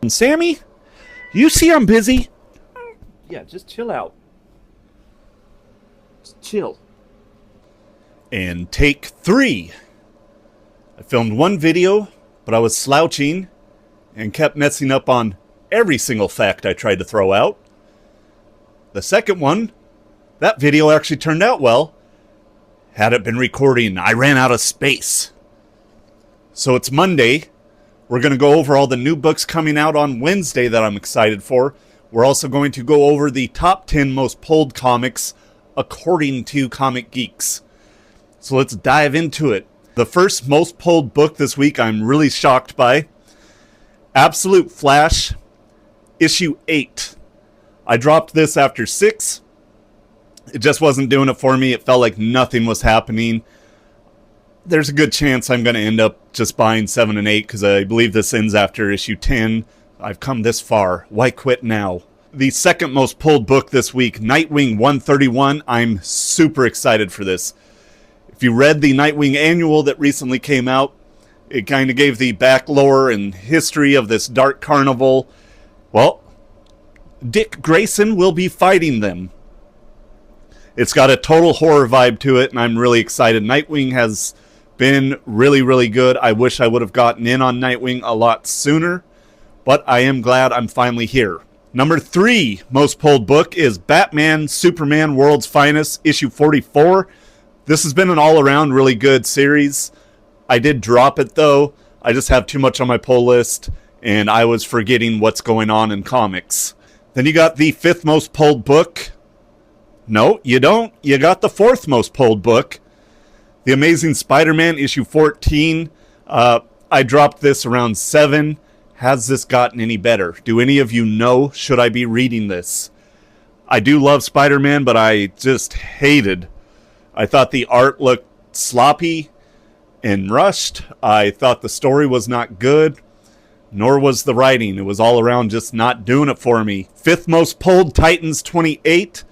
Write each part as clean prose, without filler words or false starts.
Sammy, you see I'm busy? Yeah, just chill out. Just chill. And take 3. I filmed one video, but I was slouching and kept messing up on every single fact I tried to throw out. The second one, that video actually turned out well. Had it been recording, I ran out of space. So it's Monday. We're going to go over all the new books coming out on Wednesday that I'm excited for. We're also going to go over the top 10 most pulled comics according to Comic Geeks. So let's dive into it. The first most pulled book this week I'm really shocked by. Absolute Flash, issue 8. I dropped this after 6. It just wasn't doing it for me. It felt like nothing was happening. There's a good chance I'm going to end up just buying 7 and 8 because I believe this ends after issue 10. I've come this far. Why quit now? The second most pulled book this week, Nightwing 131. I'm super excited for this. If you read the Nightwing annual that recently came out, it kind of gave the back lore and history of this dark carnival. Well, Dick Grayson will be fighting them. It's got a total horror vibe to it, and I'm really excited. Nightwing has been really, really good. I wish I would have gotten in on Nightwing a lot sooner, but I am glad I'm finally here. Number 3 most pulled book is Batman Superman World's Finest, issue 44. This has been an all-around really good series. I did drop it, though. I just have too much on my pull list, and I was forgetting what's going on in comics. Then you got the 5th most pulled book. No, you don't. You got the 4th most pulled book. The Amazing Spider-Man, issue 14. I dropped this around 7. Has this gotten any better? Do any of you know? Should I be reading this? I do love Spider-Man, but I just hated. I thought the art looked sloppy and rushed. I thought the story was not good, nor was the writing. It was all around just not doing it for me. 5th most pulled, Titans 28.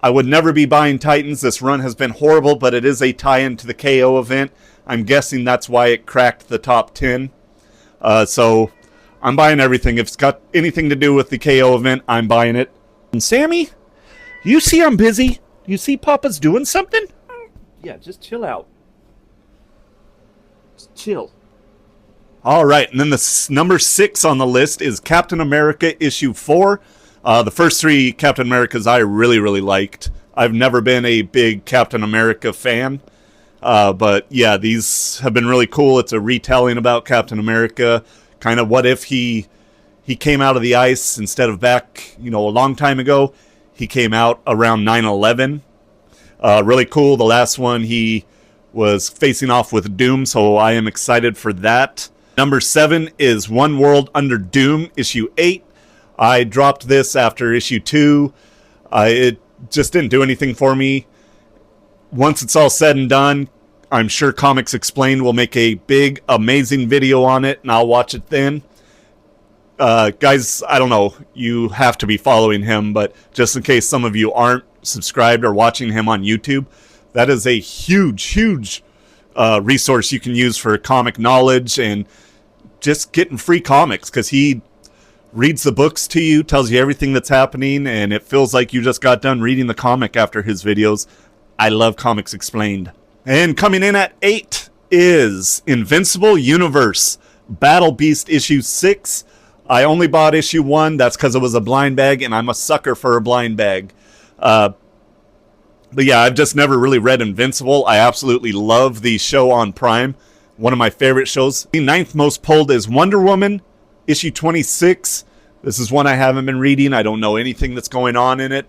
I would never be buying Titans. This run has been horrible, but it is a tie-in to the KO event. I'm guessing that's why it cracked the top 10. So I'm buying everything. If it's got anything to do with the KO event, I'm buying it. And Sammy, you see I'm busy? You see Papa's doing something? Yeah, just chill out. Just chill. All right, and then the number 6 on the list is Captain America issue 4. The first 3 Captain Americas I really, really liked. I've never been a big Captain America fan. But yeah, these have been really cool. It's a retelling about Captain America. Kind of what if he came out of the ice instead of back, a long time ago. He came out around 9/11. Really cool. The last one he was facing off with Doom, so I am excited for that. Number 7 is One World Under Doom, issue 8. I dropped this after issue 2. It just didn't do anything for me. Once it's all said and done, I'm sure Comics Explained will make a big, amazing video on it, and I'll watch it then. Guys, I don't know, you have to be following him, but just in case some of you aren't subscribed or watching him on YouTube, that is a huge resource you can use for comic knowledge and just getting free comics, because he reads the books to you, tells you everything that's happening, and it feels like you just got done reading the comic after his videos. I love Comics Explained. And coming in at 8 is Invincible Universe, Battle Beast issue 6. I only bought issue 1. That's because it was a blind bag, and I'm a sucker for a blind bag. But yeah, I've just never really read Invincible. I absolutely love the show on Prime. One of my favorite shows. The 9th most pulled is Wonder Woman, issue 26. This is one I haven't been reading. I don't know anything that's going on in it.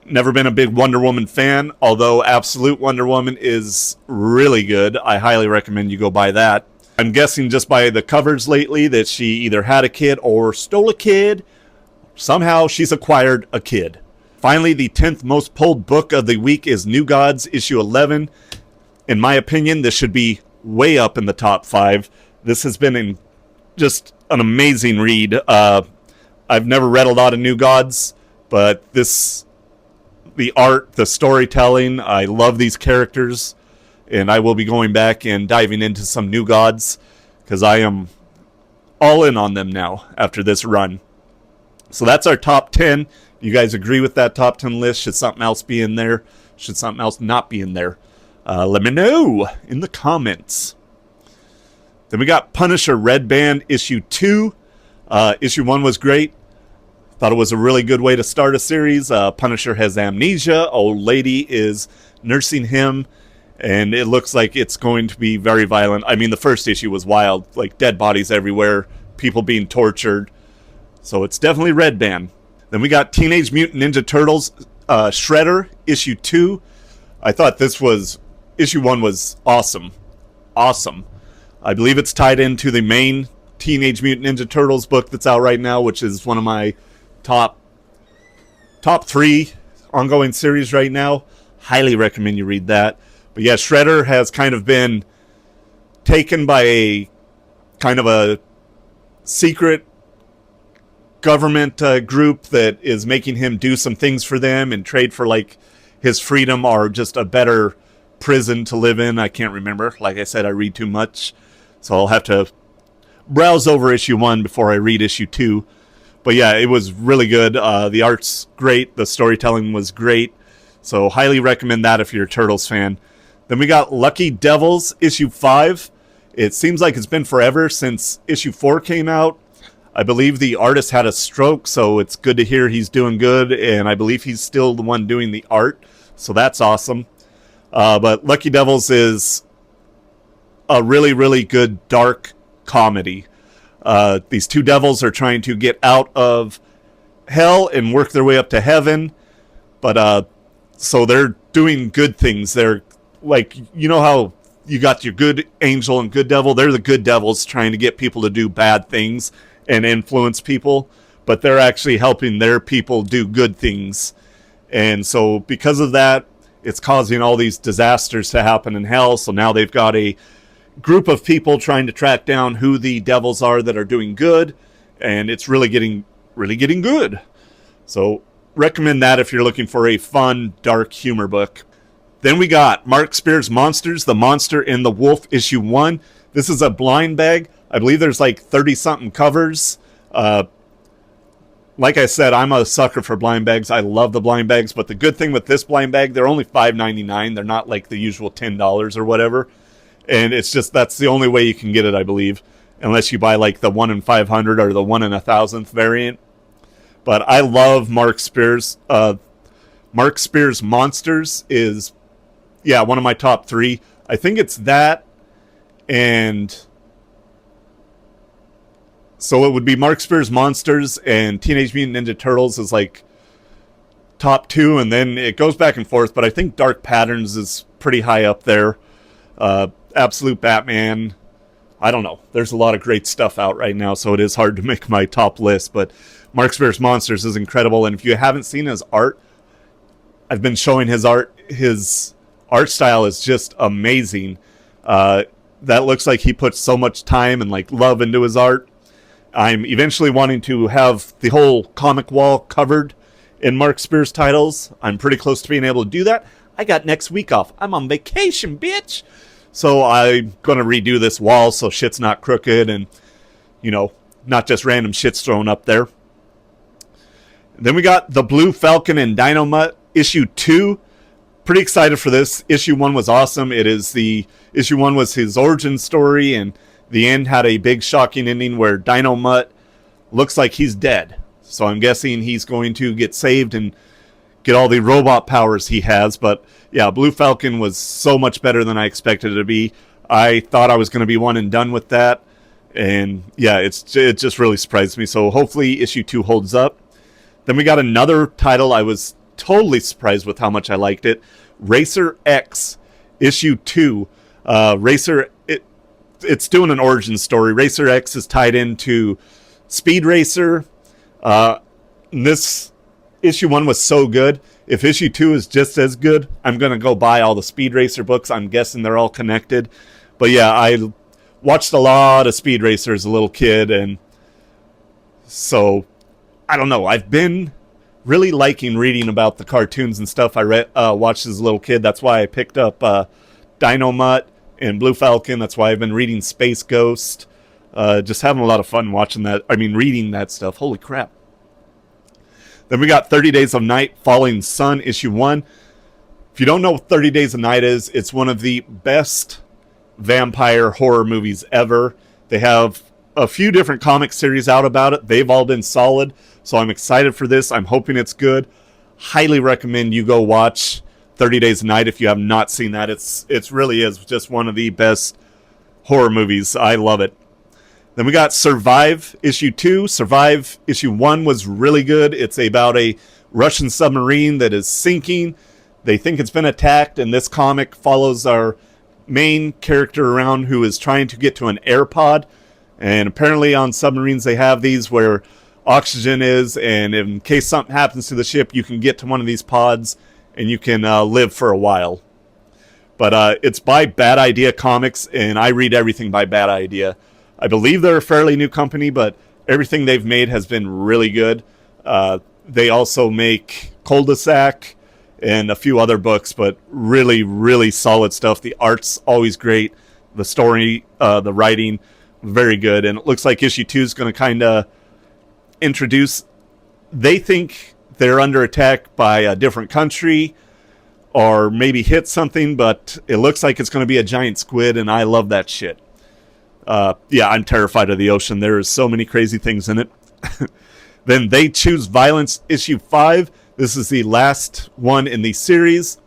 Never been a big Wonder Woman fan, although Absolute Wonder Woman is really good. I highly recommend you go buy that. I'm guessing just by the covers lately that she either had a kid or stole a kid. Somehow she's acquired a kid. Finally, the 10th most pulled book of the week is New Gods, issue 11. In my opinion, this should be way up in the top 5. This has been just an amazing read. I've never read a lot of New Gods, but the art, the storytelling, I love these characters, and I will be going back and diving into some New Gods, because I am all in on them now after this run. So that's our top 10. You guys agree with that top 10 list? Should something else be in there? Should something else not be in there? Let me know in the comments. Then we got Punisher Red Band issue 2. Issue 1 was great. Thought it was a really good way to start a series. Punisher has amnesia. Old lady is nursing him. And it looks like it's going to be very violent. I mean, the first issue was wild. Like, dead bodies everywhere. People being tortured. So it's definitely Red Band. Then we got Teenage Mutant Ninja Turtles Shredder issue 2. I thought issue 1 was awesome. Awesome. I believe it's tied into the main Teenage Mutant Ninja Turtles book that's out right now, which is one of my top 3 ongoing series right now. Highly recommend you read that. But yeah, Shredder has kind of been taken by a kind of a secret government group that is making him do some things for them and trade for like his freedom or just a better prison to live in. I can't remember. Like I said, I read too much. So I'll have to browse over issue 1 before I read issue 2. But yeah, it was really good. The art's great. The storytelling was great. So highly recommend that if you're a Turtles fan. Then we got Lucky Devils issue 5. It seems like it's been forever since issue 4 came out. I believe the artist had a stroke, so it's good to hear he's doing good. And I believe he's still the one doing the art. So that's awesome. But Lucky Devils is a really, really good dark comedy. These two devils are trying to get out of hell and work their way up to heaven. But so they're doing good things. They're like, you know how you got your good angel and good devil? They're the good devils trying to get people to do bad things and influence people. But they're actually helping their people do good things. And so because of that, it's causing all these disasters to happen in hell. So now they've got a group of people trying to track down who the devils are that are doing good. And it's really getting good. So recommend that if you're looking for a fun, dark humor book. Then we got Mark Spears' Monsters, The Monster and the Wolf, issue 1. This is a blind bag. I believe there's like 30-something covers. Like I said, I'm a sucker for blind bags. I love the blind bags, but the good thing with this blind bag, they're only $5.99. They're not like the usual $10 or whatever. And it's just, that's the only way you can get it, I believe. Unless you buy like the 1 in 500 or the 1 in 1,000th variant. But I love Mark Spears. Mark Spears' Monsters is, yeah, one of my top 3. I think it's that, and so it would be Mark Spears' Monsters and Teenage Mutant Ninja Turtles is like top 2, and then it goes back and forth, but I think Dark Patterns is pretty high up there. Absolute Batman. I don't know. There's a lot of great stuff out right now, so it is hard to make my top list, but Mark Spears' Monsters is incredible, and if you haven't seen his art, I've been showing his art. His art style is just amazing. That looks like he puts so much time and like love into his art. I'm eventually wanting to have the whole comic wall covered in Mark Spears titles. I'm pretty close to being able to do that. I got next week off. I'm on vacation, bitch. So I'm going to redo this wall so shit's not crooked and, you know, not just random shit's thrown up there. Then we got The Blue Falcon and Dynamite issue 2. Pretty excited for this. Issue 1 was awesome. Issue 1 was his origin story, and the end had a big shocking ending where Dynamite looks like he's dead. So I'm guessing he's going to get saved and get all the robot powers he has. But yeah, Blue Falcon was so much better than I expected it to be. I thought I was going to be one and done with that. And yeah, it just really surprised me. So hopefully issue 2 holds up. Then we got another title I was totally surprised with how much I liked it. Racer X issue 2. It's doing an origin story. Racer X is tied into Speed Racer. This issue 1 was so good. If issue 2 is just as good, I'm going to go buy all the Speed Racer books. I'm guessing they're all connected. But yeah, I watched a lot of Speed Racer as a little kid, and so I don't know. I've been really liking reading about the cartoons and stuff I watched as a little kid. That's why I picked up Dynamite and Blue Falcon. That's why I've been reading Space Ghost. Just having a lot of fun watching that. I mean, reading that stuff. Holy crap. Then we got 30 Days of Night, Falling Sun, issue 1. If you don't know what 30 Days of Night is, it's one of the best vampire horror movies ever. They have a few different comic series out about it. They've all been solid, so I'm excited for this. I'm hoping it's good. Highly recommend you go watch 30 Days of Night if you have not seen that. It's really is just one of the best horror movies. I love it. Then we got Survive, issue 2. Survive, issue 1 was really good. It's about a Russian submarine that is sinking. They think it's been attacked, and this comic follows our main character around who is trying to get to an air pod. And apparently on submarines they have these where oxygen is, and in case something happens to the ship, you can get to one of these pods and you can live for a while. But it's by Bad Idea Comics, and I read everything by Bad Idea. I believe they're a fairly new company, but everything they've made has been really good. They also make Cul-de-sac and a few other books, but really, really solid stuff. The art's always great. The story, the writing, very good. And it looks like issue 2 is going to kind of introduce... They think they're under attack by a different country or maybe hit something, but it looks like it's going to be a giant squid, and I love that shit. Yeah, I'm terrified of the ocean. There is so many crazy things in it. Then They Choose Violence, issue 5. This is the last one in the series.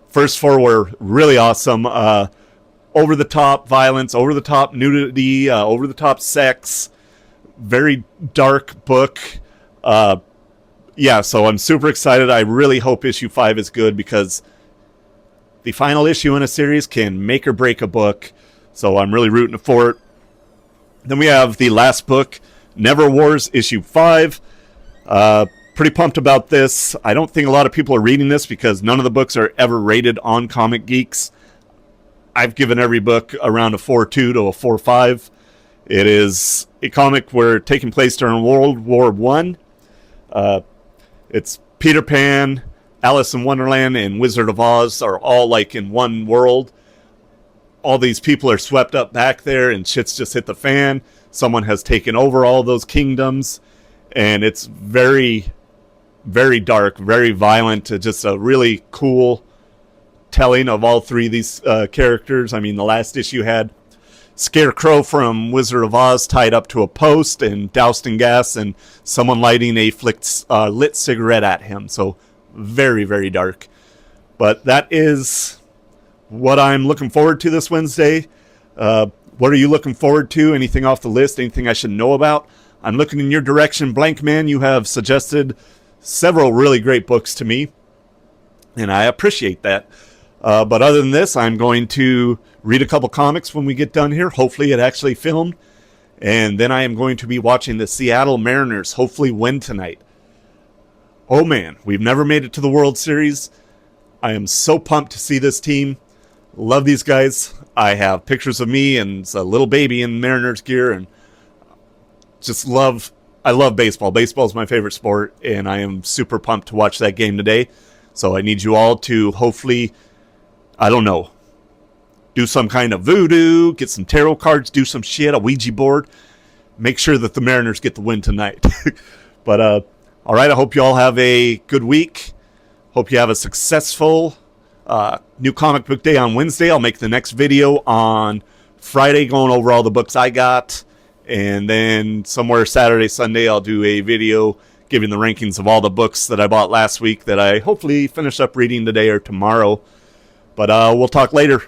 First 4 were really awesome. Over-the-top violence, over-the-top nudity, over-the-top sex. Very dark book. Yeah, so I'm super excited. I really hope issue 5 is good, because the final issue in a series can make or break a book. So I'm really rooting for it. Then we have the last book, Never Wars, issue 5. Pretty pumped about this. I don't think a lot of people are reading this because none of the books are ever rated on Comic Geeks. I've given every book around a 4.2 to a 4.5. It is a comic where taking place during World War One. It's Peter Pan, Alice in Wonderland, and Wizard of Oz are all like in one world. All these people are swept up back there, and shit's just hit the fan. Someone has taken over all those kingdoms, and it's very, very dark, very violent. Just a really cool telling of all three of these characters. I mean, the last issue had Scarecrow from Wizard of Oz tied up to a post and doused in gas, and someone lighting a lit cigarette at him. So very, very dark. But that is what I'm looking forward to this Wednesday. What are you looking forward to? Anything off the list? Anything I should know about? I'm looking in your direction, Blank Man. You have suggested several really great books to me, and I appreciate that. But other than this, I'm going to read a couple comics when we get done here. Hopefully it actually filmed. And then I am going to be watching the Seattle Mariners hopefully win tonight. Oh man, we've never made it to the World Series. I am so pumped to see this team. Love these guys. I have pictures of me and a little baby in Mariners gear, and just I love baseball. Baseball is my favorite sport, and I am super pumped to watch that game today. So I need you all to hopefully, I don't know, do some kind of voodoo, get some tarot cards, do some shit, a Ouija board. Make sure that the Mariners get the win tonight. But, all right, I hope you all have a good week. Hope you have a successful new comic book day on Wednesday. I'll make the next video on Friday going over all the books I got. And then somewhere Saturday, Sunday, I'll do a video giving the rankings of all the books that I bought last week that I hopefully finish up reading today or tomorrow. But we'll talk later.